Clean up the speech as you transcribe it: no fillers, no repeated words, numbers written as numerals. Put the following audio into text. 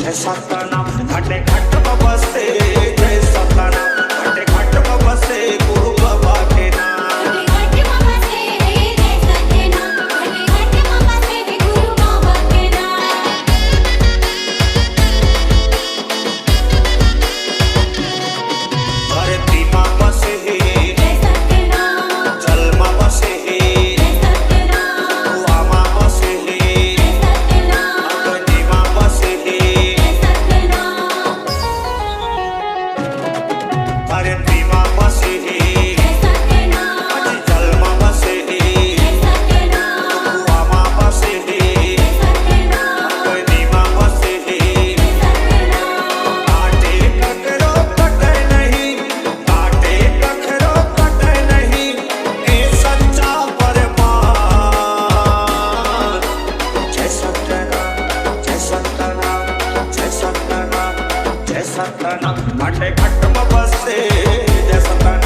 जय सतनाम घाटे घाट बसे जय सतनाम घाटे घाट बसे गुरु बाबा के नाम घाटे घाटे बसे जय सतनाम घाटे घाटे बसे गुरु बाबा के नाम धरती माँ बसे जय सतनाम जल माँ बसे जय सतनाम कुआं माँ बसे जय सतनाम अग्नि माँ बसे जय सतनाम धरती माँ बसे जय सतनाम जल माँ बसे जय सतनाम कुआं माँ बसे जय सतनाम अग्नि माँ बसे जय सतनाम काटे ककरो कटे नहीं काटे ककरो कटे नहीं ए सच्चा परमान जय सतनाम जय सतनाम जय सतनाम जय सतनाम घाटे घाट बसे जय सतनाम